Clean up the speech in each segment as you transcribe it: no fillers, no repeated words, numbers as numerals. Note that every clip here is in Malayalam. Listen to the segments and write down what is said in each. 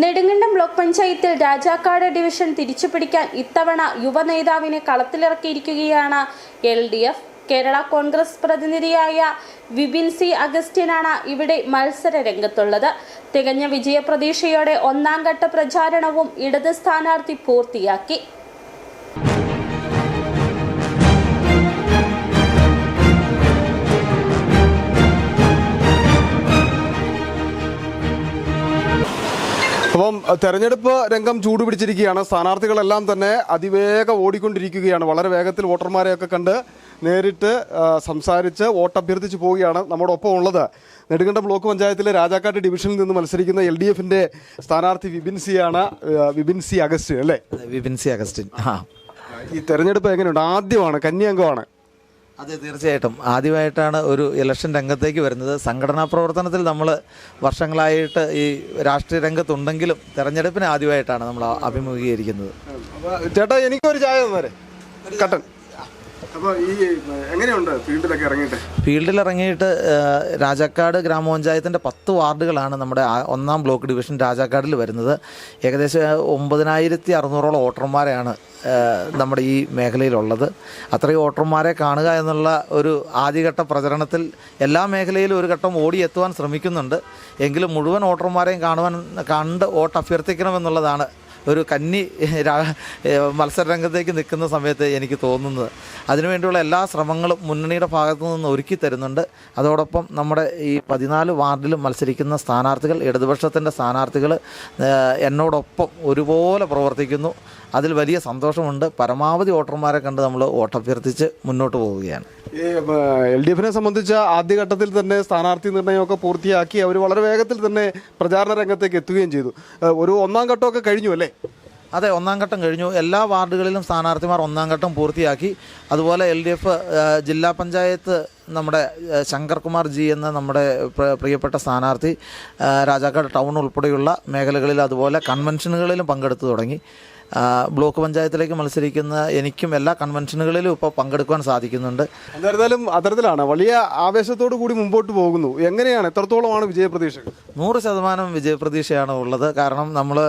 നെടുങ്കണ്ടം ബ്ലോക്ക് പഞ്ചായത്തിൽ രാജാക്കാട് ഡിവിഷൻ തിരിച്ചുപിടിക്കാൻ ഇത്തവണ യുവനേതാവിനെ കളത്തിലിറക്കിയിരിക്കുകയാണ് LDF. കേരള കോൺഗ്രസ് പ്രതിനിധിയായ വിപിൻ സി അഗസ്റ്റിനാണ് ഇവിടെ മത്സര രംഗത്തുള്ളത്. തികഞ്ഞ വിജയപ്രതീക്ഷയോടെ ഒന്നാം ഘട്ട പ്രചാരണവും ഇടത് സ്ഥാനാർത്ഥി പൂർത്തിയാക്കി. അപ്പം തെരഞ്ഞെടുപ്പ് രംഗം ചൂടുപിടിച്ചിരിക്കുകയാണ്. സ്ഥാനാർത്ഥികളെല്ലാം തന്നെ അതിവേഗം ഓടിക്കൊണ്ടിരിക്കുകയാണ്. വളരെ വേഗത്തിൽ വോട്ടർമാരെയൊക്കെ കണ്ട് നേരിട്ട് സംസാരിച്ച് വോട്ടഭ്യർത്ഥിച്ച് പോവുകയാണ്. നമ്മുടെ ഒപ്പം ഉള്ളത് നെടുങ്കണ്ടം ബ്ലോക്ക് പഞ്ചായത്തിലെ രാജാക്കാട് ഡിവിഷനിൽ നിന്ന് മത്സരിക്കുന്ന LDFന്റെ സ്ഥാനാർത്ഥി വിപിൻ സി അഗസ്റ്റിൻ അല്ലേ? Vipin C Augustine. ഈ തെരഞ്ഞെടുപ്പ് എങ്ങനെയുണ്ട്? ആദ്യമാണ്, കന്യാംഗമാണ്. അതെ, തീർച്ചയായിട്ടും ആദ്യമായിട്ടാണ് ഒരു ഇലക്ഷൻ രംഗത്തേക്ക് വരുന്നത്. സംഘടനാ പ്രവർത്തനത്തിൽ നമ്മൾ വർഷങ്ങളായിട്ട് ഈ രാഷ്ട്രീയ രംഗത്തുണ്ടെങ്കിലും തെരഞ്ഞെടുപ്പിന് ആദ്യമായിട്ടാണ് നമ്മൾ അഭിമുഖീകരിക്കുന്നത്. ചേട്ടാ, എനിക്കൊരു ചായ തന്നേരെ, കട്ടൻ. അപ്പോൾ ഈ എങ്ങനെയുണ്ട് ഫീൽഡിലിറങ്ങിയിട്ട്? രാജാക്കാട് ഗ്രാമപഞ്ചായത്തിൻ്റെ 10 വാർഡുകളാണ് നമ്മുടെ ഒന്നാം ബ്ലോക്ക് ഡിവിഷൻ രാജാക്കാടിൽ വരുന്നത്. ഏകദേശം 9600 വോട്ടർമാരെയാണ് നമ്മുടെ ഈ മേഖലയിലുള്ളത്. അത്രയും വോട്ടർമാരെ കാണുക എന്നുള്ള ഒരു ആദ്യഘട്ട പ്രചരണത്തിൽ എല്ലാ മേഖലയിലും ഒരു ഘട്ടം ഓടിയെത്തുവാൻ ശ്രമിക്കുന്നുണ്ട്. എങ്കിലും മുഴുവൻ വോട്ടർമാരെയും കണ്ട് വോട്ട് അഭ്യർത്ഥിക്കണമെന്നുള്ളതാണ് ഒരു കന്നി മത്സരരംഗത്തേക്ക് നിൽക്കുന്ന സമയത്ത് എനിക്ക് തോന്നുന്നത്. അതിനുവേണ്ടിയുള്ള എല്ലാ ശ്രമങ്ങളും മുന്നണിയുടെ ഭാഗത്തു നിന്ന് ഒരുക്കി തരുന്നുണ്ട്. അതോടൊപ്പം നമ്മുടെ ഈ 14 വാർഡിലും മത്സരിക്കുന്ന സ്ഥാനാർത്ഥികൾ, ഇടതുപക്ഷത്തിൻ്റെ സ്ഥാനാർത്ഥികൾ എന്നോടൊപ്പം ഒരുപോലെ പ്രവർത്തിക്കുന്നു. അതിൽ വലിയ സന്തോഷമുണ്ട്. പരമാവധി വോട്ടർമാരെ കണ്ട് നമ്മൾ വോട്ടഭ്യർത്ഥിച്ച് മുന്നോട്ട് പോവുകയാണ്. ഈ LDFനെ സംബന്ധിച്ച ആദ്യഘട്ടത്തിൽ തന്നെ സ്ഥാനാർത്ഥി നിർണ്ണയമൊക്കെ പൂർത്തിയാക്കി അവർ വളരെ വേഗത്തിൽ തന്നെ പ്രചാരണ രംഗത്തേക്ക് എത്തുകയും ചെയ്തു. ഒരു ഒന്നാം ഘട്ടമൊക്കെ കഴിഞ്ഞു അല്ലേ? അതെ, ഒന്നാം ഘട്ടം കഴിഞ്ഞു. എല്ലാ വാർഡുകളിലും സ്ഥാനാർത്ഥിമാർ ഒന്നാം ഘട്ടം പൂർത്തിയാക്കി. അതുപോലെ LDF ജില്ലാ പഞ്ചായത്ത് നമ്മുടെ ശങ്കർകുമാർ ജി എന്ന നമ്മുടെ പ്രിയപ്പെട്ട സ്ഥാനാർത്ഥി രാജാക്കാട് ടൗൺ ഉൾപ്പെടെയുള്ള മേഖലകളിൽ അതുപോലെ കൺവെൻഷനുകളിലും പങ്കെടുത്തു തുടങ്ങി. ബ്ലോക്ക് പഞ്ചായത്തിലേക്ക് മത്സരിക്കുന്ന എനിക്കും എല്ലാ കൺവെൻഷനുകളിലും ഇപ്പോൾ പങ്കെടുക്കുവാൻ സാധിക്കുന്നുണ്ട്. എന്തായാലും അത്തരത്തിലാണ് വലിയ ആവേശത്തോടു കൂടി മുമ്പോട്ട് പോകുന്നു. എങ്ങനെയാണ്, എത്രത്തോളമാണ് വിജയപ്രതീക്ഷ? 100% വിജയപ്രതീക്ഷയാണ് ഉള്ളത്. കാരണം നമ്മൾ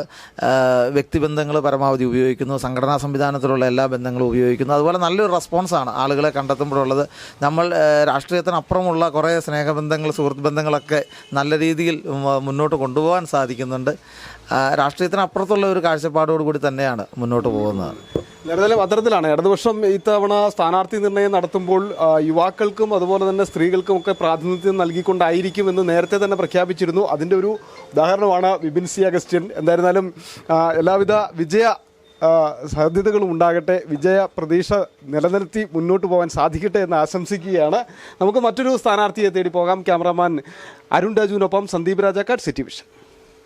വ്യക്തിബന്ധങ്ങൾ പരമാവധി ഉപയോഗിക്കുന്നു, സംഘടനാ സംവിധാനത്തിലുള്ള എല്ലാ ബന്ധങ്ങളും ഉപയോഗിക്കുന്നു. അതുപോലെ നല്ലൊരു റെസ്പോൺസാണ് ആളുകളെ കണ്ടെത്തുമ്പോഴുള്ളത്. നമ്മൾ രാഷ്ട്രീയത്തിനപ്പുറമുള്ള കുറേ സ്നേഹബന്ധങ്ങൾ, സുഹൃത്ത് ബന്ധങ്ങളൊക്കെ നല്ല രീതിയിൽ മുന്നോട്ട് കൊണ്ടുപോകാൻ സാധിക്കുന്നുണ്ട്. രാഷ്ട്രീയത്തിനപ്പുറത്തുള്ള ഒരു കാഴ്ചപ്പാടോടുകൂടി തന്നെയാണ് മുന്നോട്ട് പോകുന്നത്. എന്തായാലും അത്തരത്തിലാണ് ഇടതുപക്ഷം ഇത്തവണ സ്ഥാനാർത്ഥി നിർണ്ണയം നടത്തുമ്പോൾ യുവാക്കൾക്കും അതുപോലെ തന്നെ സ്ത്രീകൾക്കും ഒക്കെ പ്രാതിനിധ്യം നൽകിക്കൊണ്ടായിരിക്കുമെന്ന് നേരത്തെ തന്നെ പ്രഖ്യാപിച്ചിരുന്നു. അതിൻ്റെ ഒരു ഉദാഹരണമാണ് വിപിൻ സി അഗസ്റ്റിൻ. എന്തായിരുന്നാലും എല്ലാവിധ വിജയ സാധ്യതകളും ഉണ്ടാകട്ടെ, വിജയ പ്രതീക്ഷ നിലനിർത്തി മുന്നോട്ട് പോകാൻ സാധിക്കട്ടെ എന്ന് ആശംസിക്കുകയാണ്. നമുക്ക് മറ്റൊരു സ്ഥാനാർത്ഥിയെ തേടി പോകാം. ക്യാമറാമാൻ അരുൺ രാജുവിനൊപ്പം സന്ദീപ് രാജാക്കാട്, സിറ്റി വിഷൻ.